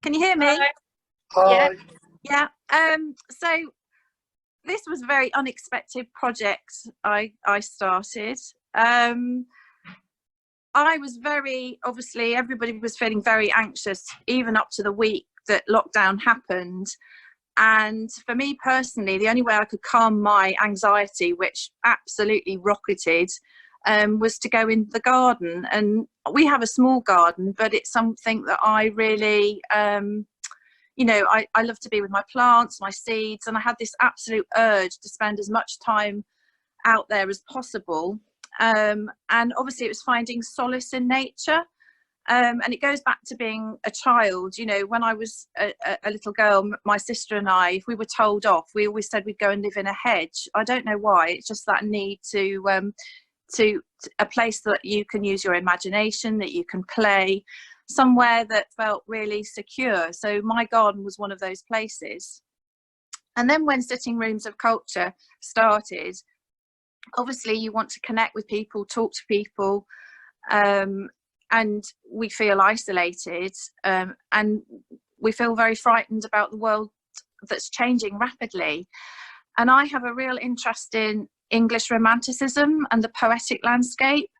Can you hear me? Hi. Hi. Yeah. So this was a very unexpected project I started. I was obviously everybody was feeling very anxious even up to the week that lockdown happened. And for me personally, the only way I could calm my anxiety, which absolutely rocketed, was to go into the garden. And we have a small garden, but it's something that I really, I love to be with my plants, my seeds, and I had this absolute urge to spend as much time out there as possible. And obviously it was finding solace in nature. And it goes back to being a child. You know, when I was a little girl, my sister and I, if we were told off, we always said we'd go and live in a hedge. I don't know why. It's just that need to a place that you can use your imagination, that you can play, somewhere that felt really secure. So my garden was one of those places. And then when Sitting Rooms of Culture started, obviously you want to connect with people, talk to people, and we feel isolated, and we feel very frightened about the world that's changing rapidly. And I have a real interest in English romanticism and the poetic landscape,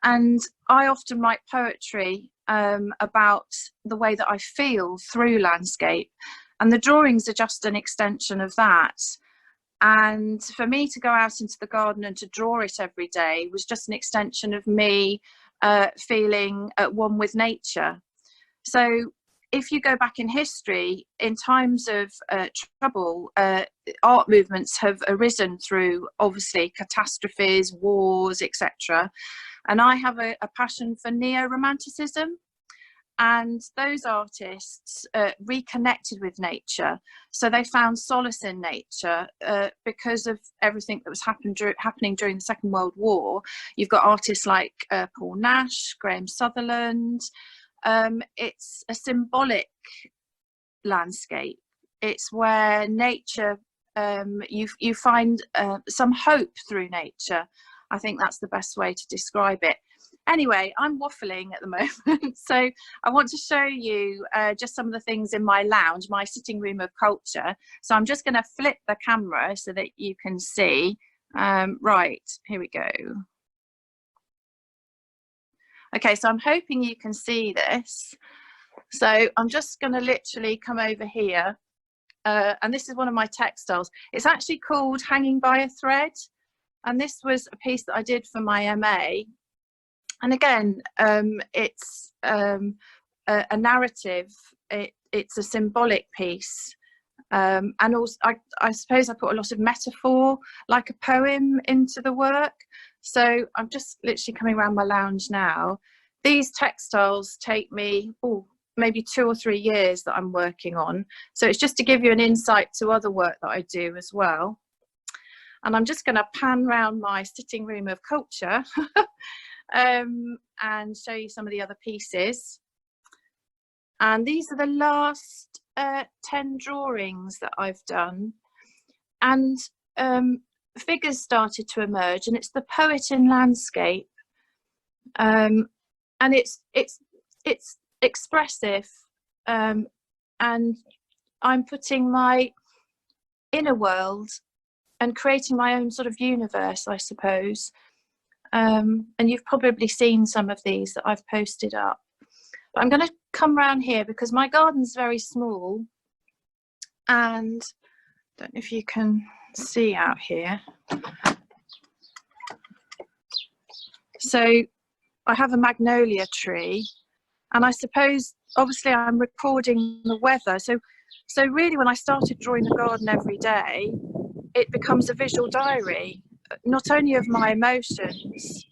and I often write poetry about the way that I feel through landscape, and the drawings are just an extension of that. And for me to go out into the garden and to draw it every day was just an extension of me feeling at one with nature. So if you go back in history, in times of trouble, art movements have arisen through obviously catastrophes, wars, etc. And I have a passion for neo-romanticism, and those artists reconnected with nature. So they found solace in nature because of everything that was happening during the Second World War. You've got artists like Paul Nash, Graham Sutherland. It's a symbolic landscape. It's where nature, you find some hope through nature. I think that's the best way to describe it. Anyway, I'm waffling at the moment, so I want to show you just some of the things in my lounge, my sitting room of culture. So I'm just going to flip the camera so that you can see. Right, here we go. Okay, so I'm hoping you can see this. So I'm just going to literally come over here, and this is one of my textiles. It's actually called Hanging by a Thread, and this was a piece that I did for my MA. And again, it's a narrative, it's a symbolic piece, and also I suppose I put a lot of metaphor, like a poem, into the work. So I'm just literally coming around my lounge now. These textiles take me maybe 2 or 3 years that I'm working on. So it's just to give you an insight to other work that I do as well. And I'm just going to pan round my sitting room of culture and show you some of the other pieces. And these are the last 10 drawings that I've done, and figures started to emerge, and it's the poet in landscape, and it's expressive, and I'm putting my inner world and creating my own sort of universe, I suppose. And you've probably seen some of these that I've posted up. But I'm going to come around here because my garden's very small, and I don't know if you can see out here. So I have a magnolia tree, and I suppose obviously I'm recording the weather. So really when I started drawing the garden every day, it becomes a visual diary, not only of my emotions,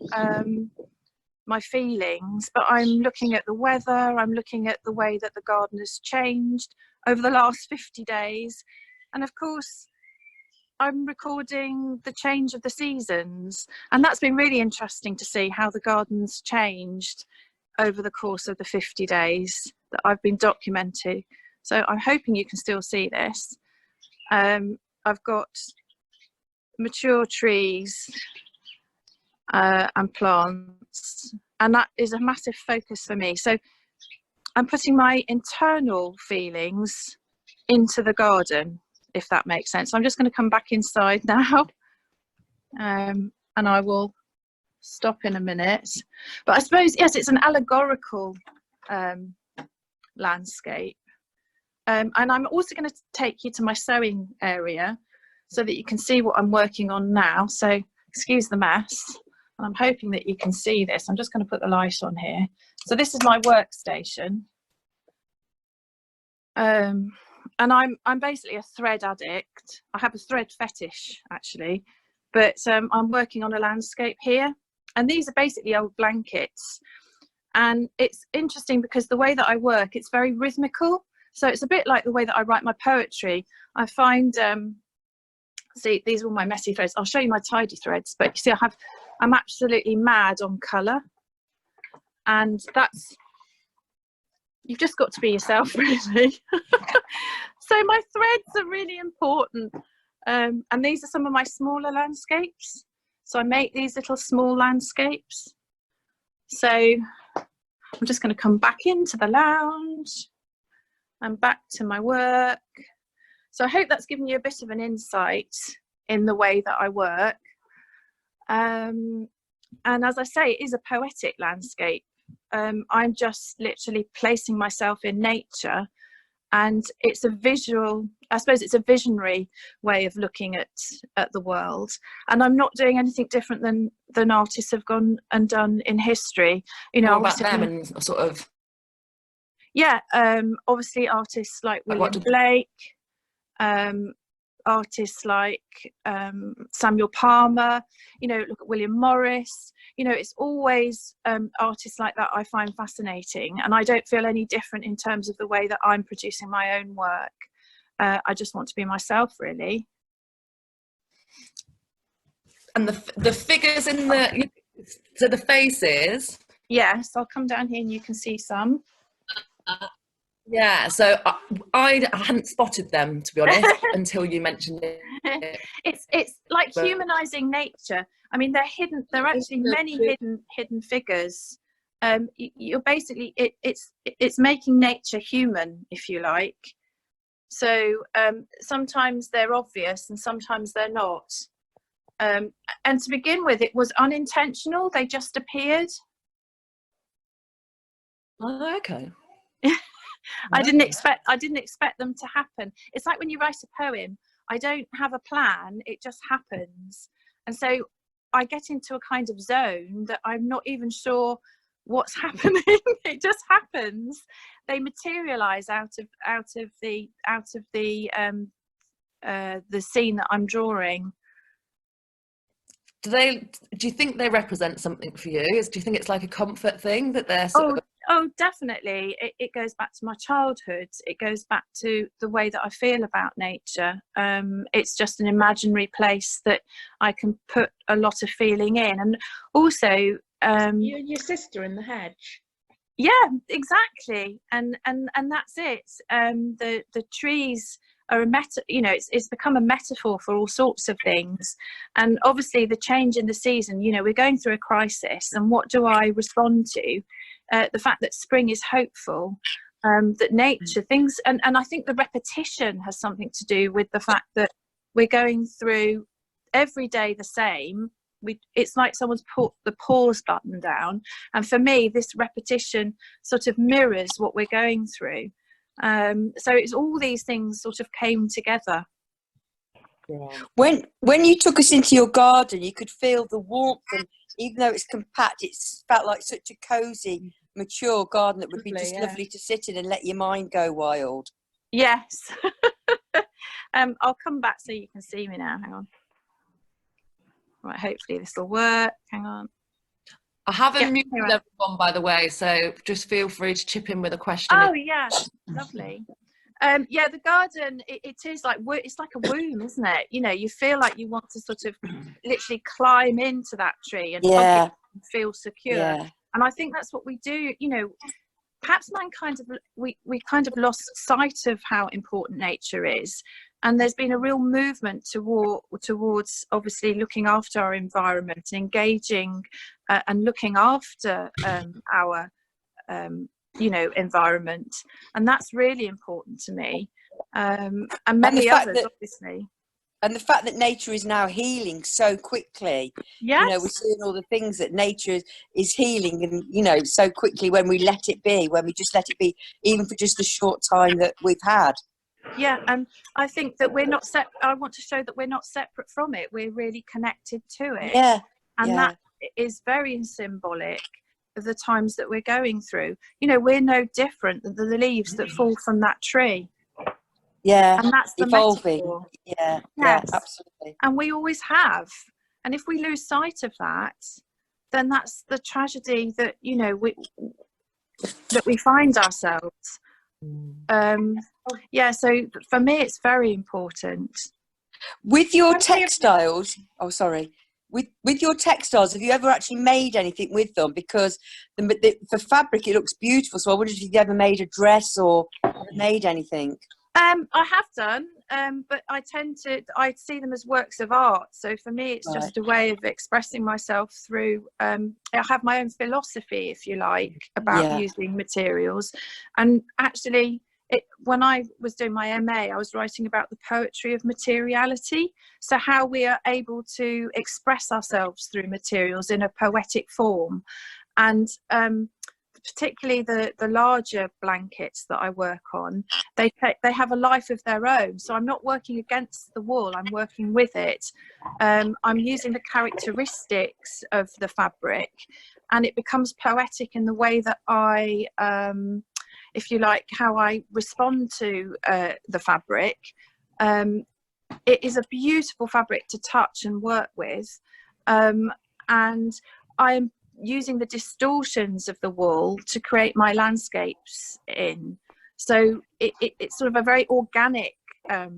my feelings, but I'm looking at the weather, I'm looking at the way that the garden has changed over the last 50 days. And of course, I'm recording the change of the seasons. And that's been really interesting to see how the garden's changed over the course of the 50 days that I've been documenting. So I'm hoping you can still see this. I've got mature trees and plants, and that is a massive focus for me. So I'm putting my internal feelings into the garden, if that makes sense. So I'm just going to come back inside now, and I will stop in a minute. But I suppose, yes, it's an allegorical landscape. And I'm also going to take you to my sewing area so that you can see what I'm working on now. So excuse the mess. And I'm hoping that you can see this. I'm just going to put the light on here. So this is my workstation. And I'm basically a thread addict. I have a thread fetish, actually. But I'm working on a landscape here. And these are basically old blankets. And it's interesting because the way that I work, it's very rhythmical. So it's a bit like the way that I write my poetry. I find, see, these are all my messy threads. I'll show you my tidy threads. But you see, I'm absolutely mad on colour. And that's, you've just got to be yourself, really. So my threads are really important. And these are some of my smaller landscapes. So I make these little small landscapes. So I'm just going to come back into the lounge and back to my work. So I hope that's given you a bit of an insight in the way that I work. And as I say, it is a poetic landscape. I'm just literally placing myself in nature, and it's a visual, I suppose it's a visionary way of looking at the world. And I'm not doing anything different than artists have gone and done in history. You know, about them and sort of. Yeah, obviously artists like William Blake, artists like Samuel Palmer, you know, look at William Morris, you know, it's always artists like that I find fascinating, and I don't feel any different in terms of the way that I'm producing my own work. I just want to be myself, really. And the figures in the, so the faces. Yes, I'll come down here and you can see some. Yeah, so I hadn't spotted them, to be honest, until you mentioned it. It's like humanizing nature. I mean, they're hidden. There are actually many hidden figures. You're basically it's making nature human, if you like. So sometimes they're obvious and sometimes they're not. And to begin with, it was unintentional. They just appeared. Oh, okay. I didn't expect them to happen. It's like when you write a poem, I don't have a plan, it just happens. And so I get into a kind of zone that I'm not even sure what's happening. It just happens. They materialize out of the scene that I'm drawing. Do you think they represent something for you? Do you think it's like a comfort thing that they're sort of... Oh, definitely. It goes back to my childhood. It goes back to the way that I feel about nature. It's just an imaginary place that I can put a lot of feeling in. And also... you and your sister in the hedge. Yeah, exactly. And that's it. The trees are a it's become a metaphor for all sorts of things. And obviously the change in the season, you know, we're going through a crisis, and what do I respond to? The fact that spring is hopeful, that nature, things, and I think the repetition has something to do with the fact that we're going through every day the same. It's like someone's put the pause button down, and for me this repetition sort of mirrors what we're going through. So it's all these things sort of came together. When you took us into your garden, you could feel the warmth, and even though it's compact, it felt like such a cosy, mature garden that would be just lovely to sit in and let your mind go wild. Yes. I'll come back so you can see me now. Hang on. Right, hopefully this will work. Hang on. I haven't muted everyone, by the way, so just feel free to chip in with a question. Oh yeah, lovely. Yeah, the garden, it is like, it's like a womb, isn't it? You know, you feel like you want to sort of literally climb into that tree and hug it and feel secure. Yeah. And I think that's what we do. You know, perhaps mankind we kind of lost sight of how important nature is, and there's been a real movement towards obviously looking after our environment and engaging and looking after our you know, environment, and that's really important to me, and many others, obviously. And the fact that nature is now healing so quickly, yes. You know, we're seeing all the things that nature is healing, and, you know, so quickly when we let it be, when we just let it be, even for just the short time that we've had. Yeah, and I think that we're not I want to show that we're not separate from it. We're really connected to it. Yeah. And that is very symbolic of the times that we're going through. You know, we're no different than the leaves that fall from that tree. Yeah, and that's the evolving. metaphor. Yeah, Yes. yeah, absolutely. And we always have. And if we lose sight of that, then that's the tragedy that, you know, we find ourselves. Yeah, so for me, it's very important. With your textiles, with your textiles, have you ever actually made anything with them? Because for fabric, it looks beautiful. So I wondered if you've ever made a dress or made anything. I have done, but I see them as works of art. So for me, it's just a way of expressing myself through, I have my own philosophy, if you like, about using materials. And actually, when I was doing my MA, I was writing about the poetry of materiality. So how we are able to express ourselves through materials in a poetic form. And particularly the larger blankets that I work on, they have a life of their own. So I'm not working against the wool, I'm working with it. I'm using the characteristics of the fabric, and it becomes poetic in the way that I, if you like, how I respond to the fabric. It is a beautiful fabric to touch and work with, and I'm using the distortions of the wool to create my landscapes in. So it's sort of a very organic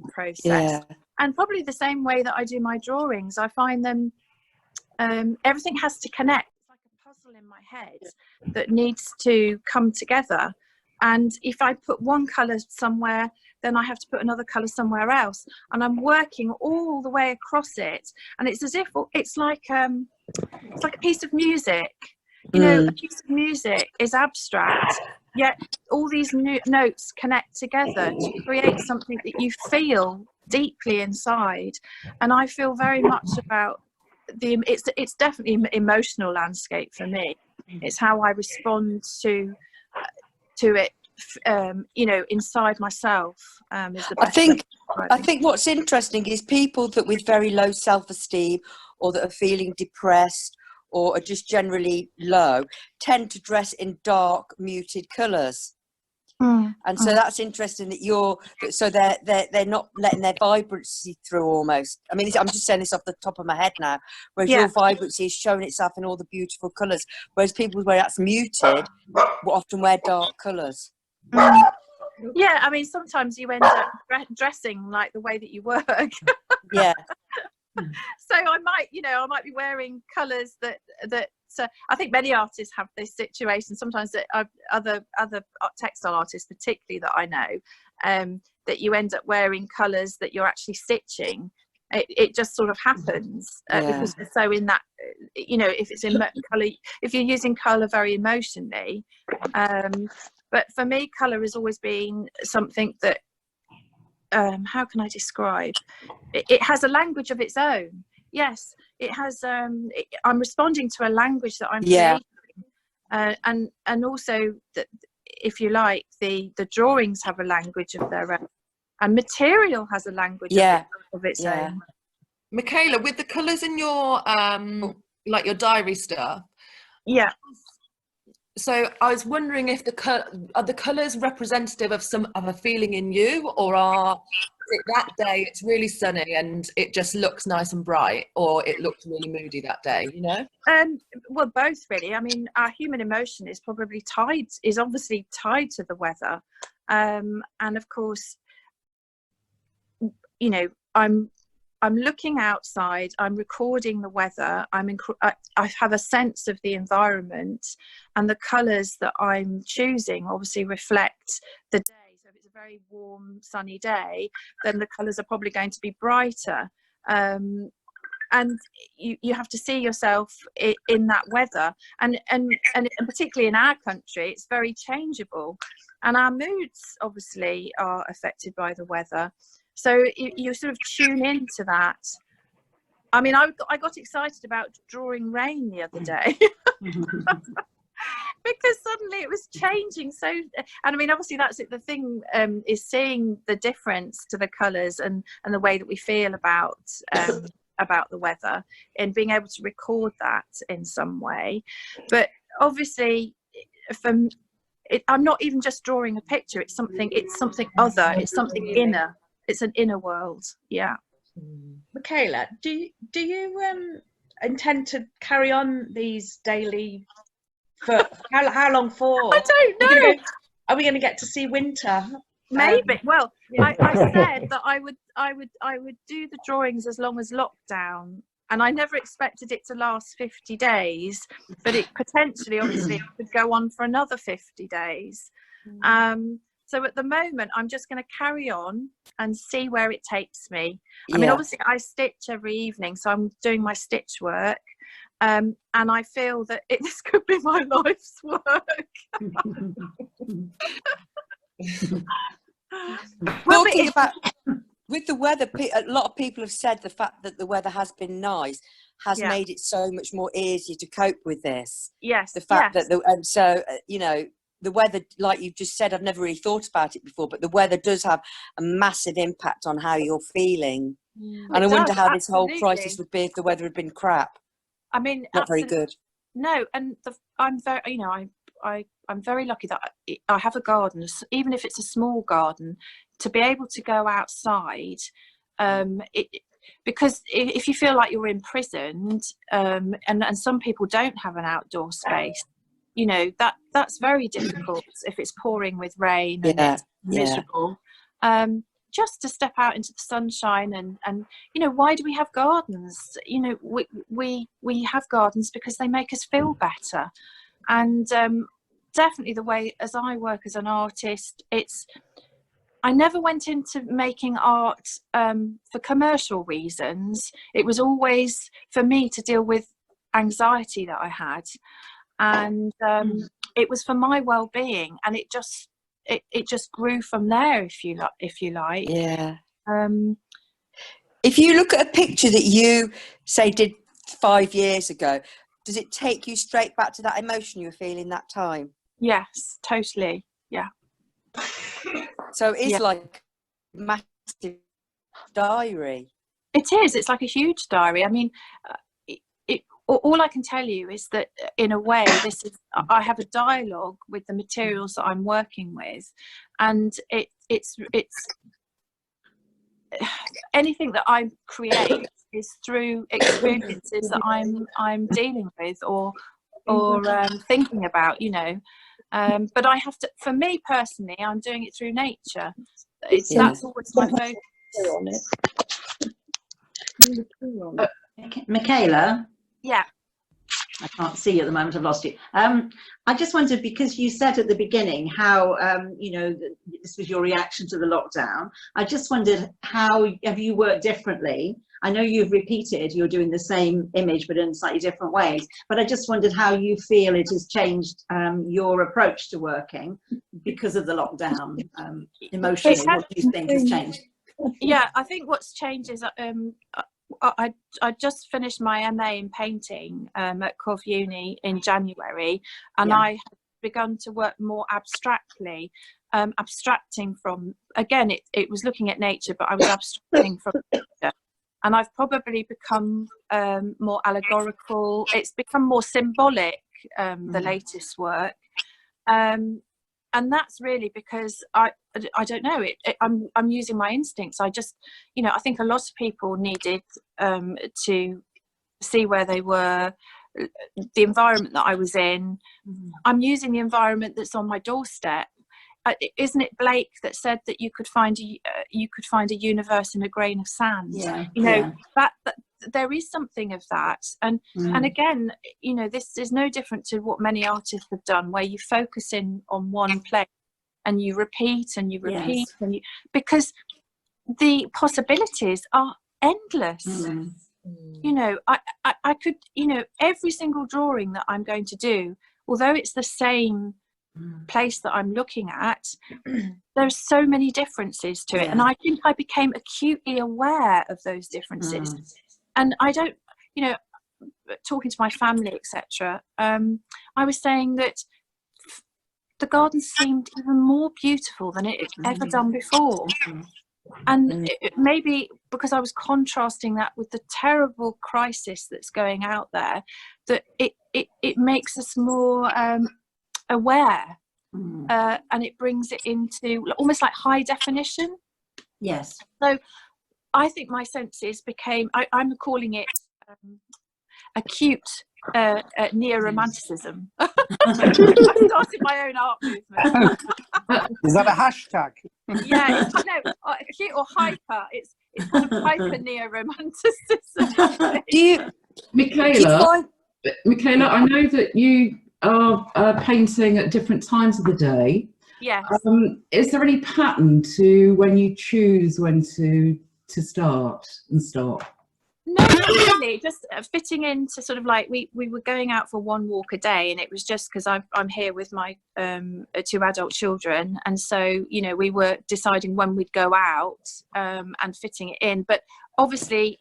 process. And probably the same way that I do my drawings, I find them, everything has to connect. It's like a puzzle in my head that needs to come together. And if I put one colour somewhere, then I have to put another colour somewhere else. And I'm working all the way across it. And it's as if it's like a piece of music. You know, a piece of music is abstract, yet all these notes connect together to create something that you feel deeply inside. And I feel very much about it's definitely an emotional landscape for me. It's how I respond to it, you know, inside myself. Is the best I think what's interesting is people that with very low self-esteem, or that are feeling depressed, or are just generally low, tend to dress in dark, muted colours. And so that's interesting that they're not letting their vibrancy through almost. I mean, I'm just saying this off the top of my head now, whereas your vibrancy is showing itself in all the beautiful colours, whereas people where that's muted will often wear dark colours. Yeah, I mean, sometimes you end up dressing like the way that you work. Yeah. So I might be wearing colours that I think many artists have this situation. Sometimes that other textile artists, particularly that I know, that you end up wearing colours that you're actually stitching. It just sort of happens because they're so in that, you know, if it's in colour, if you're using colour very emotionally. But for me, colour has always been something that, how can I describe? It has a language of its own. Yes, it has. I'm responding to a language that I'm creating, and also that, if you like, the drawings have a language of their own, and material has a language of its own. Michala, with the colours in your like your diary stuff. Yeah. So I was wondering if are the colours representative of a feeling in you, or are that day it's really sunny and it just looks nice and bright, or it looks really moody that day, you know? Well, both really. I mean, our human emotion is obviously tied to the weather, and of course, you know, I'm looking outside, I'm recording the weather, I have a sense of the environment, and the colours that I'm choosing obviously reflect the day. So if it's a very warm, sunny day, then the colours are probably going to be brighter. And and you have to see yourself in that weather, and particularly in our country, it's very changeable, and our moods obviously are affected by the weather. So you sort of tune into that. I mean, I got excited about drawing rain the other day. Because suddenly it was changing so, and I mean, obviously that's it. The thing is seeing the difference to the colours and the way that we feel about the weather, and being able to record that in some way. But obviously, I'm not even just drawing a picture. It's something other. It's something inner. It's an inner world. Yeah. Michala, do you intend to carry on these daily? For how long for? I don't know. Are we going to get to see winter? Maybe. Well, I said that I would do the drawings as long as lockdown, and I never expected it to last 50 days, but it potentially, obviously, could go on for another 50 days. So at the moment, I'm just going to carry on and see where it takes me. I mean, obviously, I stitch every evening, so I'm doing my stitch work. And I feel that this could be my life's work. Talking about with the weather, a lot of people have said the fact that the weather has been nice has made it so much more easier to cope with this. Yes. The fact that you know, the weather, like you've just said, I've never really thought about it before, but the weather does have a massive impact on how you're feeling. And I wonder how this whole crisis would be if the weather had been crap. I mean, not very good. No, and I'm very, you know, I'm very lucky that I have a garden, even if it's a small garden, to be able to go outside. Because if you feel like you're imprisoned, and some people don't have an outdoor space, you know, that's very difficult if it's pouring with rain and it's miserable. Just to step out into the sunshine and you know, why do we have gardens? You know, we have gardens because they make us feel better. And definitely the way as I work as an artist, I never went into making art for commercial reasons. It was always for me to deal with anxiety that I had, and it was for my well-being, and it just grew from there, if you like. Yeah. If you look at a picture that you say did 5 years ago, does it take you straight back to that emotion you were feeling that time? Yes, totally. Yeah. So it's like a massive diary. It is. It's like a huge diary. I mean, all I can tell you is that in a way, I have a dialogue with the materials that I'm working with, and it's anything that I create is through experiences that I'm dealing with or thinking about, you know. But I have to, for me personally, I'm doing it through nature. That's always my focus. Michala? Yeah. I can't see you at the moment, I've lost you. I just wondered, because you said at the beginning how, you know, this was your reaction to the lockdown. I just wondered, how have you worked differently? I know you've repeated, you're doing the same image, but in slightly different ways. But I just wondered how you feel it has changed your approach to working because of the lockdown, emotionally. What do you think has changed? Yeah, I think what's changed is I just finished my MA in painting at Cov Uni in January, and I had begun to work more abstractly, abstracting from, again, it was looking at nature, but I was abstracting from nature. And I've probably become more allegorical. It's become more symbolic, the latest work. And that's really because I don't know, I'm using my instincts. I just, you know, I think a lot of people needed to see where they were, the environment that I was in. I'm using the environment that's on my doorstep. Isn't it Blake that said that you could find a universe in a grain of sand? Yeah, you know, that there is something of that, and again, you know, this is no different to what many artists have done, where you focus in on one place and you repeat and you repeat, and because the possibilities are endless. you know, I could, you know, every single drawing that I'm going to do, although it's the same place that I'm looking at, there's so many differences to it. And I think I became acutely aware of those differences. And I don't, you know, talking to my family, etc., I was saying that the garden seemed even more beautiful than it had ever done before. And maybe because I was contrasting that with the terrible crisis that's going out there, that it makes us more aware, and it brings it into almost like high definition. Yes. So I think my senses became, I'm calling it acute neo-romanticism. I started my own art movement. Is that a hashtag? Yeah, it's, no, acute or hyper. It's kind of hyper neo-romanticism. Michala, I know that you are painting at different times of the day. Yes. Is there any pattern to when you choose when to start and stop? No, not really. Just fitting into sort of like we were going out for one walk a day, and it was just because I'm here with my 2 adult children, and so, you know, we were deciding when we'd go out and fitting it in. But obviously,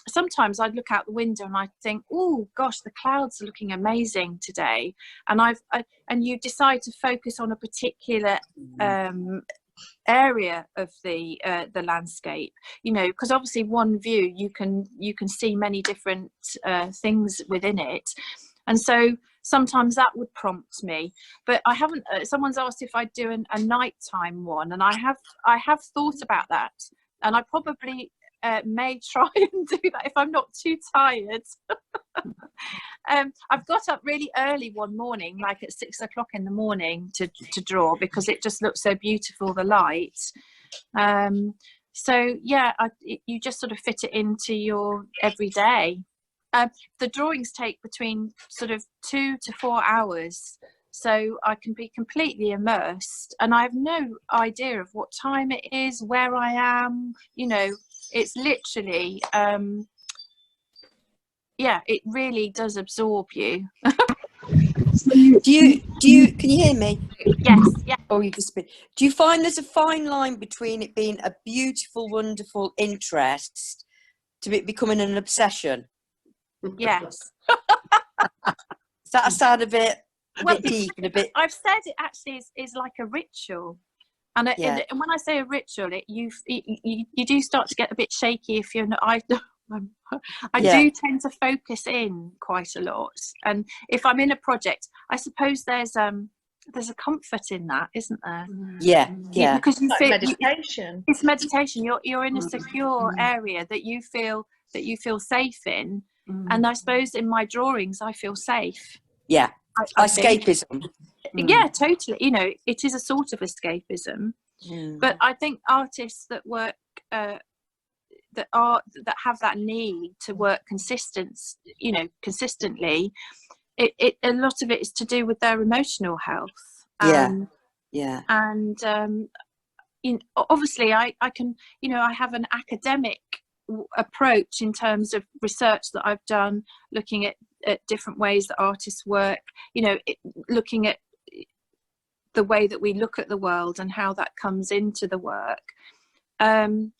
sometimes I'd look out the window and I'd think, oh gosh, the clouds are looking amazing today, and and you decide to focus on a particular area of the landscape, you know, because obviously one view you can see many different things within it, and so sometimes that would prompt me. But I haven't, someone's asked if I'd do a nighttime one, and I have thought about that, and I probably may try and do that if I'm not too tired. I've got up really early one morning, like at 6 o'clock in the morning, to draw, because it just looks so beautiful, the light. So yeah, you just sort of fit it into your everyday. The drawings take between sort of 2 to 4 hours, so I can be completely immersed, and I have no idea of what time it is, where I am, you know. It's literally yeah, it really does absorb you. Do you can you hear me? Yes. Yeah. Oh, you just do you find there's a fine line between it being a beautiful, wonderful interest to it becoming an obsession? Yes. Does that sound a bit deep and a bit? I've said it actually is like a ritual, and and when I say a ritual, you do start to get a bit shaky if you're not. I do tend to focus in quite a lot, and if I'm in a project, I suppose there's a comfort in that, isn't there? Yeah. Because you like feel meditation. It's meditation. You're in a secure area that you feel safe in, and I suppose in my drawings I feel safe. Yeah. I escapism. Yeah, totally. You know, it is a sort of escapism. But I think artists that work that have that need to work consistently, it a lot of it is to do with their emotional health. And you know, obviously I can, you know, I have an academic approach in terms of research that I've done, looking at different ways that artists work, you know, looking at the way that we look at the world and how that comes into the work. And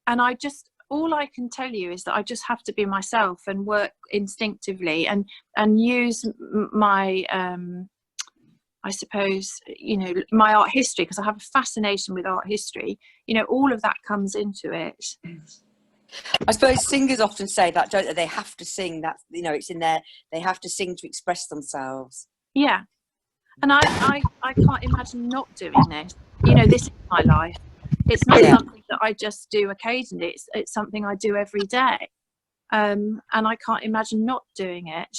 all I can tell you is that I just have to be myself and work instinctively and use my I suppose, you know, my art history, because I have a fascination with art history. You know, all of that comes into it. I suppose singers often say that, don't they? They have to sing. That, you know, it's in there. They have to sing to express themselves. Yeah, and I can't imagine not doing this. You know, this is my life. It's not something that I just do occasionally. It's something I do every day, and I can't imagine not doing it.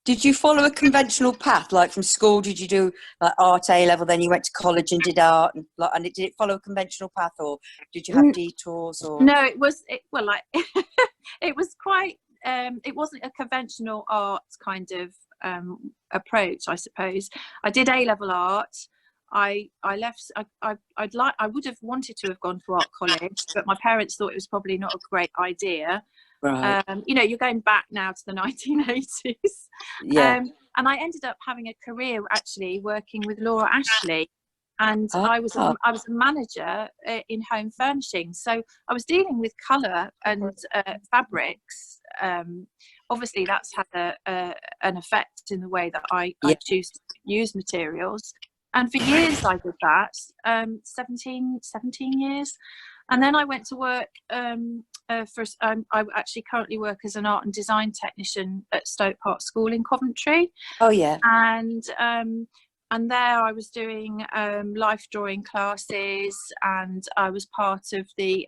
Did you follow a conventional path, like from school? Did you do like art A level, then you went to college and did art, and did it follow a conventional path, or did you have detours? Or no, it was it was quite. It wasn't a conventional art kind of approach, I suppose. I did A level art. I left. I would have wanted to have gone to art college, but my parents thought it was probably not a great idea. Right. You know, you're going back now to the 1980s. Yeah. And I ended up having a career actually working with Laura Ashley, and I was a manager in home furnishing. So I was dealing with colour and fabrics. Obviously, that's had an effect in the way that I choose to use materials. And for years I did that, 17 years. And then I went to work I actually currently work as an art and design technician at Stoke Park School in Coventry. Oh, yeah. And there I was doing life drawing classes, and I was part of the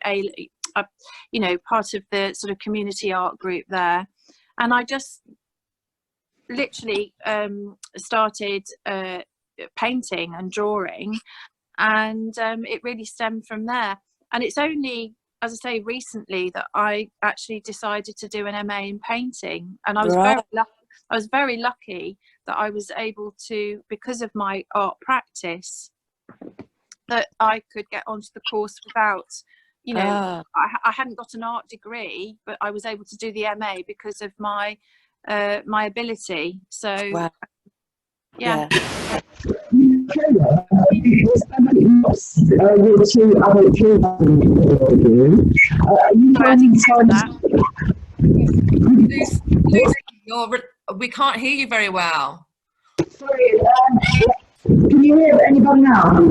part of the sort of community art group there. And I just literally started painting and drawing, and it really stemmed from there. And it's only, as I say, recently that I actually decided to do an MA in painting, and I was very lucky that I was able to, because of my art practice, that I could get onto the course without, you know, I hadn't got an art degree, but I was able to do the MA because of my my ability. So yeah. We can't hear you very well. Sorry, can you hear anybody now?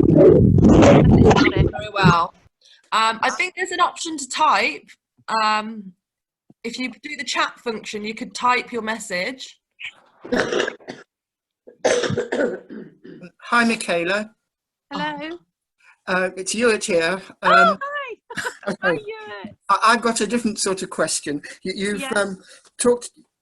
Very well. I think there's an option to type. If you do the chat function, you could type your message. Hi, Michala. Hello. It's Ewart here. Hi. Hi, Ewart. I've got a different sort of question. You've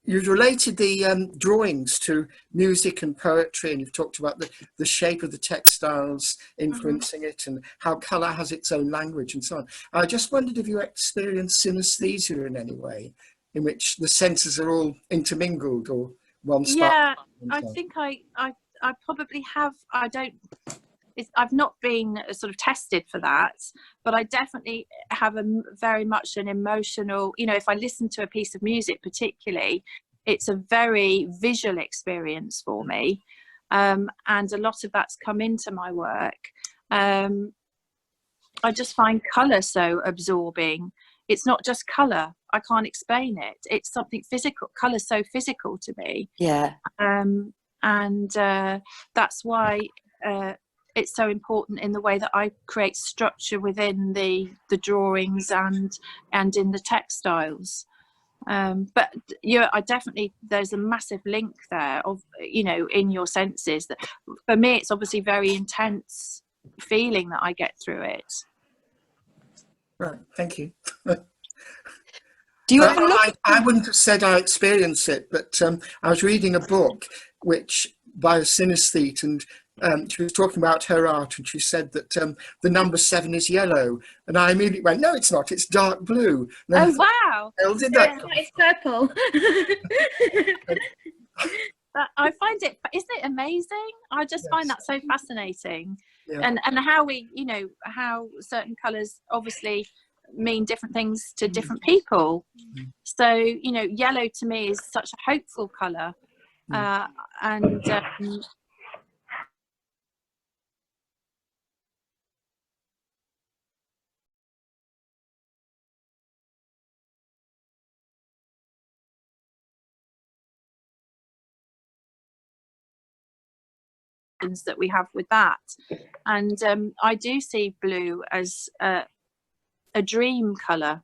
you've related the drawings to music and poetry, and you've talked about the shape of the textiles influencing it, and how colour has its own language and so on. I just wondered if you experienced synesthesia in any way, in which the senses are all intermingled, or one spark. Yeah, I think I probably have. I've not been sort of tested for that, but I definitely have very much an emotional, you know, if I listen to a piece of music particularly, it's a very visual experience for me. And a lot of that's come into my work. I just find colour so absorbing. It's not just colour. I can't explain it. It's something physical. Colour's so physical to me. Yeah. And that's why it's so important in the way that I create structure within the drawings and in the textiles. But I definitely, there's a massive link there of, you know, in your senses. That for me, it's obviously very intense feeling that I get through it. Right, thank you. Do you I wouldn't have said I experience it, but I was reading a book by a synesthete, and she was talking about her art, and she said that the number 7 is yellow, and I immediately went, no, it's not, it's dark blue. Oh, wow. Did that? It's purple. I find it, isn't it amazing? I just find that so fascinating. Yeah. And how we, you know, how certain colours obviously mean different things to different people. So, you know, yellow to me is such a hopeful colour. that we have with that, and I do see blue as a dream colour,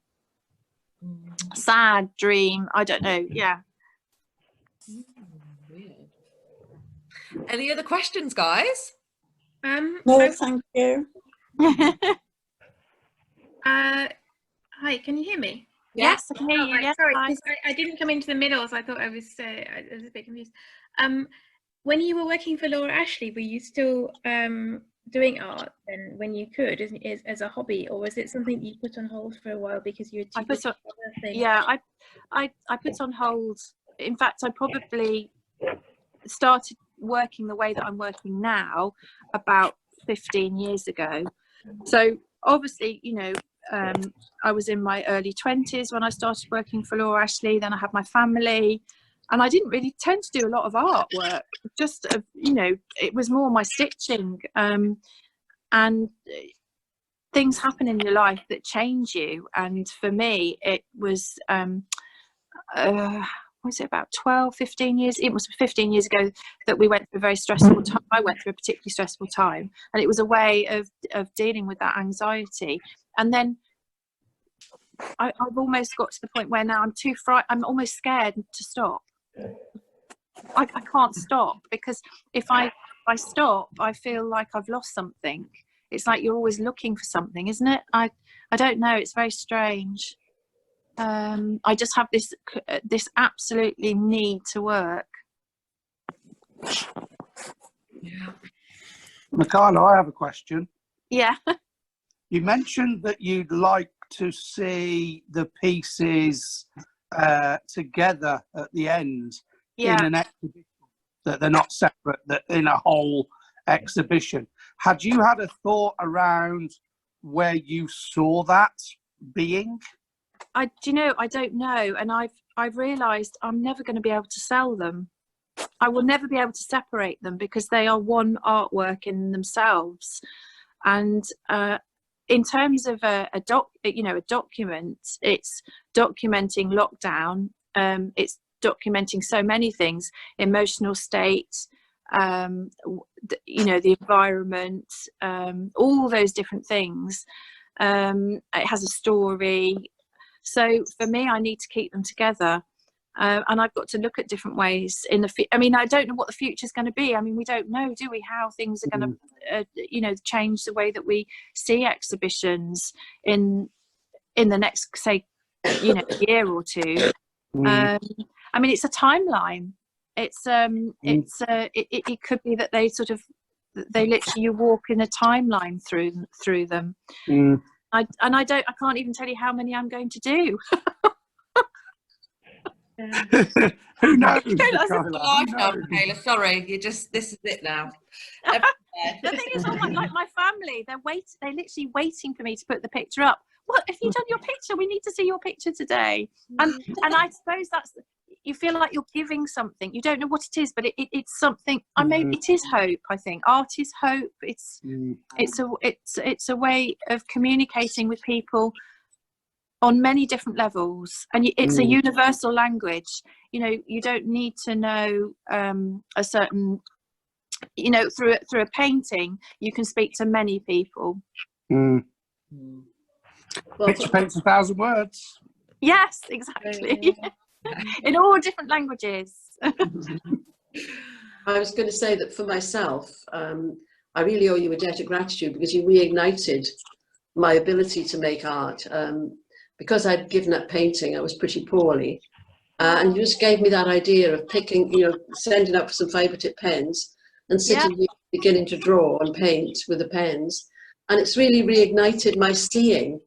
sad dream. I don't know. Yeah. Weird. Any other questions, guys? No, thank you. Hi, can you hear me? Yes, I can hear you. Right, yes, sorry, I didn't come into the middle, so I thought I was a bit confused. When you were working for Laura Ashley, were you still doing art then when you could as a hobby, or was it something you put on hold for a while because you were too busy? I put on hold. In fact, I probably started working the way that I'm working now about 15 years ago. So obviously, you know, I was in my early 20s when I started working for Laura Ashley. Then I had my family, and I didn't really tend to do a lot of artwork. Just, you know, it was more my stitching. And things happen in your life that change you. And for me, it was, was it about 12, 15 years? It was 15 years ago that we went through a very stressful time. I went through a particularly stressful time, and it was a way of dealing with that anxiety. And then I've almost got to the point where now I'm almost scared to stop. I can't stop, because if I stop, I feel like I've lost something. It's like you're always looking for something, isn't it? I don't know. It's very strange. I just have this absolutely need to work. Yeah. Michala, I have a question. Yeah. You mentioned that you'd like to see the pieces together at the end in an exhibition, that they're not separate, that in a whole exhibition. Had you had a thought around where you saw that being? Do you know, I don't know, and I've realised I'm never going to be able to sell them. I will never be able to separate them, because they are one artwork in themselves. And in terms of a document, it's documenting lockdown. It's documenting so many things: emotional state, you know, the environment, all those different things. It has a story. So for me, I need to keep them together, and I've got to look at different ways in the. I mean, I don't know what the future is going to be. I mean, we don't know, do we? How things are going to, you know, change the way that we see exhibitions in the next, say, you know, year or two. I mean, it's a timeline. It's it could be that they literally, you walk in a timeline through them. I can't even tell you how many I'm going to do. Who knows? Michala, sorry, this is it now. The thing is, like my family, they're literally waiting for me to put the picture up. What have you done your picture? We need to see your picture today. And I suppose you feel like you're giving something. You don't know what it is, but it's something. It is hope. I think art is hope. It's a way of communicating with people on many different levels, and it's a universal language. You know, you don't need to know a certain. You know, through a painting, you can speak to many people. Picture paints 1,000 words. Yes, exactly. In all different languages. I was going to say that for myself, I really owe you a debt of gratitude, because you reignited my ability to make art. Because I'd given up painting, I was pretty poorly. And you just gave me that idea of picking, you know, sending up some fibre tip pens and sitting here beginning to draw and paint with the pens. And it's really reignited my seeing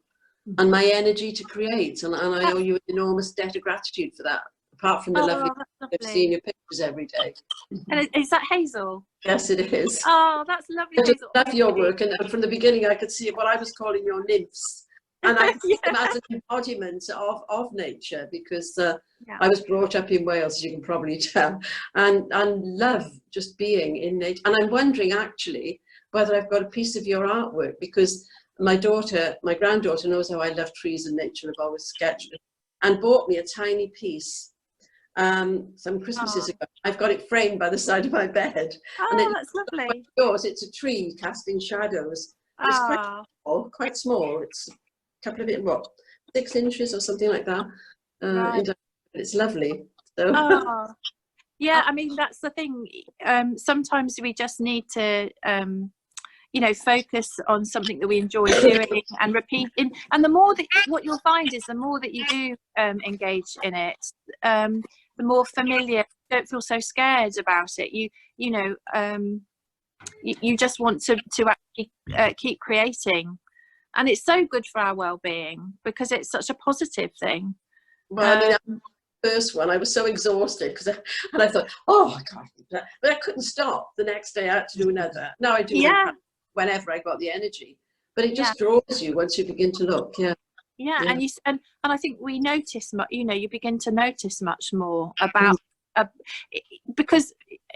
and my energy to create. And I owe you an enormous debt of gratitude for that, apart from the lovely of seeing your pictures every day. And is that Hazel? Yes, it is. Oh, that's lovely. I just love your work. And from the beginning, I could see what I was calling your nymphs. And I see them as an embodiment of nature, because I was brought up in Wales, as you can probably tell, and love just being in nature. And I'm wondering actually whether I've got a piece of your artwork, because my granddaughter knows how I love trees and nature. I've always sketched it, and bought me a tiny piece some Christmases ago. I've got it framed by the side of my bed. Oh, that's lovely. Yours, it's a tree casting shadows. It's quite small. It's a couple of it, 6 inches or something like that. It's lovely. So. Yeah, I mean, that's the thing. Sometimes we just need to, you know, focus on something that we enjoy doing and repeat. And the more that, what you'll find is the more that you do engage in it, the more familiar. You don't feel so scared about it. You know, you just want to actually keep creating. And it's so good for our well-being, because it's such a positive thing. Well, I mean, the first one, I was so exhausted, and I thought, oh, I can't do that. But I couldn't stop. The next day I had to do another. Now I do whenever I got the energy. But it just draws you once you begin to look. Yeah, and I think we notice, you know, you begin to notice much more about because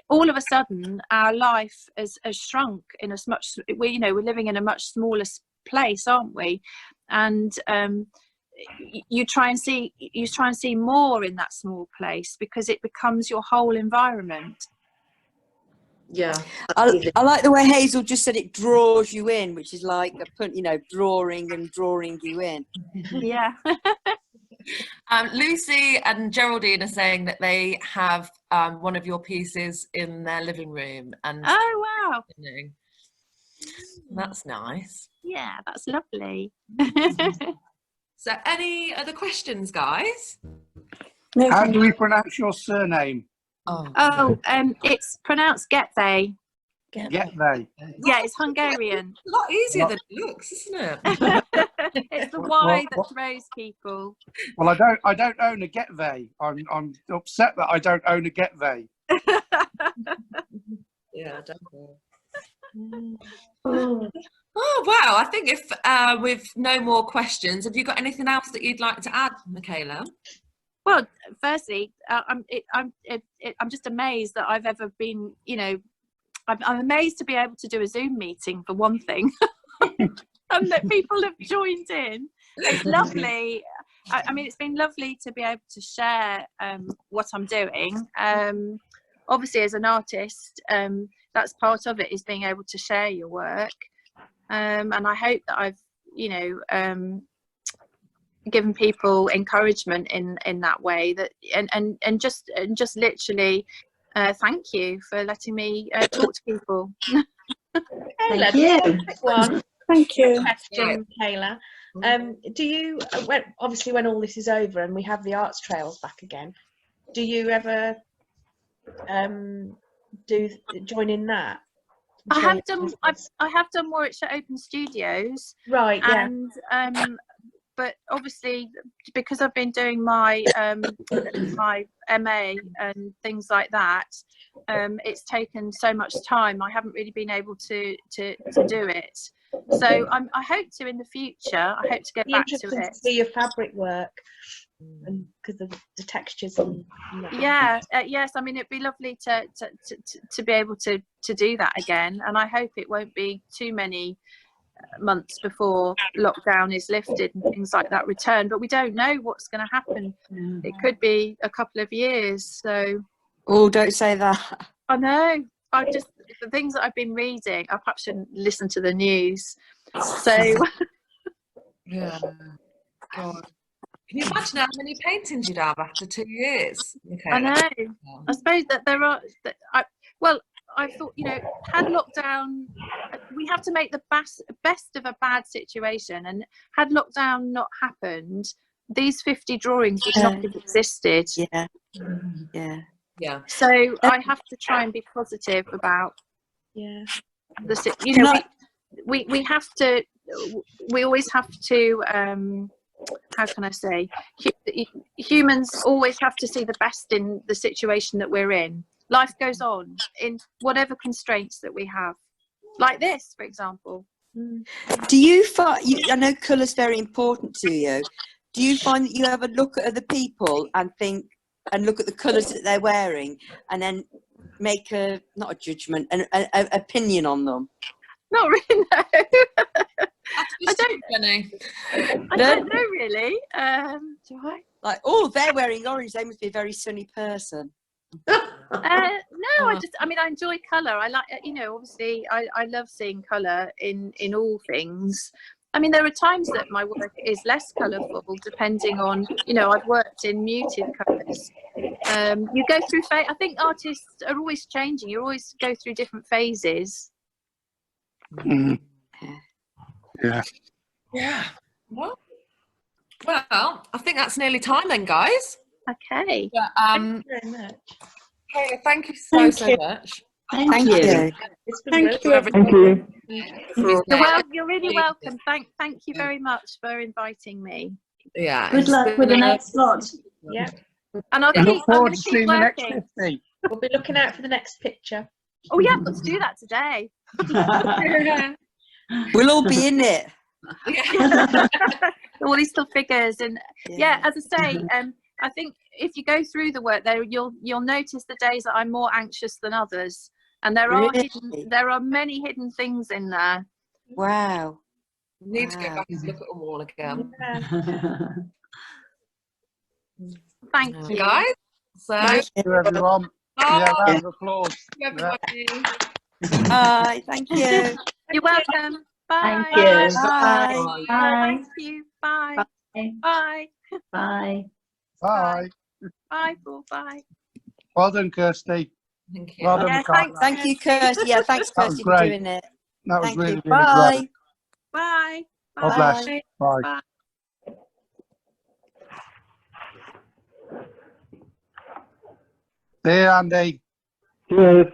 all of a sudden our life has shrunk in as much. We're living in a much smaller place, aren't we? And you try and see more in that small place because it becomes your whole environment. Yeah, I like the way Hazel just said it draws you in, which is like drawing you in. Yeah. Lucy and Geraldine are saying that they have one of your pieces in their living room, and oh wow, that's nice. Yeah, that's lovely. So, any other questions, guys? How do we pronounce your surname? It's pronounced Gyetvai. Gyetvai. Yeah, it's Hungarian. A lot easier than it looks, isn't it? It's the Y that throws people. Well, I don't own a Gyetvai. I'm upset that I don't own a Gyetvai. Yeah, definitely. Oh wow! I think if with no more questions, have you got anything else that you'd like to add, Michala? Well, firstly, I'm just amazed that I've ever been. I'm amazed to be able to do a Zoom meeting for one thing, and that people have joined in. It's lovely. I mean, it's been lovely to be able to share what I'm doing. Obviously, as an artist, that's part of it, is being able to share your work. And I hope that I've, given people encouragement in that way. That and just literally, thank you for letting me talk to people. Thank you. Thank you. Question, Michala. Do you, obviously, when all this is over and we have the arts trails back again, do you ever join in that? I have done more at Open Studios, right? Yeah. And but obviously, because I've been doing my my MA and things like that, it's taken so much time. I haven't really been able to do it. So I hope to in the future. I hope to get back to it. To see your fabric work, and because of the textures and yes. I mean, it'd be lovely to be able to do that again, and I hope it won't be too many months before lockdown is lifted and things like that return. But we don't know what's going to happen. It could be a couple of years. So. Oh, don't say that. I know. The things that I've been reading, I perhaps shouldn't listen to the news. So yeah. God. Can you imagine how many paintings you'd have after 2 years? Okay. I know. I suppose that there are. I thought, had lockdown, we have to make the best of a bad situation. And had lockdown not happened, these 50 drawings would not have existed. Yeah. Yeah. Yeah. So I have to try and be positive about. Yeah. We have to. We always have to. How can I say? Humans always have to see the best in the situation that we're in. Life goes on in whatever constraints that we have, like this, for example. Do you find? I know colour's very important to you. Do you find that you ever look at other people and think, and look at the colours that they're wearing, and then make not a judgment, an opinion on them? Not really. No. I don't know really. Do I? Like, oh, they're wearing orange. They must be a very sunny person. No, I mean, I enjoy colour. I like, obviously, I love seeing colour in all things. I mean, there are times that my work is less colourful, depending on, I've worked in muted colours. You go through I think artists are always changing. You always go through different phases. Yeah. Yeah. Well, I think that's nearly time then, guys. Okay. But, thank you very much. Kayla, thank you so much. Thank you. It's been Thank you. You're really welcome. Thank you very much for inviting me. Yeah. Good luck with the next lot. Yeah. And I'm Look forward to keep seeing the next working. 50. We'll be looking out for the next picture. Oh yeah, I've got to do that today. We'll all be in it. All these little figures, and yeah, as I say, I think if you go through the work there, you'll notice the days that I'm more anxious than others, and there are many hidden things in there. Wow. You need to go back and look at them all again. Thank you, guys. So, thank you, everyone. Yeah, round of applause. Everybody. Bye. Thank you. You're welcome. Bye. Thank you. Bye. Bye. Thank you. Bye. Bye. Bye. Bye. Bye. Bye. Paul. Bye. Well done, Kirsty. Thank you. Well done, Yeah, Michala. Thank you, Kirsty. Yeah, thanks, That was Kirsty, for great. doing it. That was Thank really, you. really Bye. great. Bye. God bless. Bye. Bye. Bye. See you, Andy. Cheers.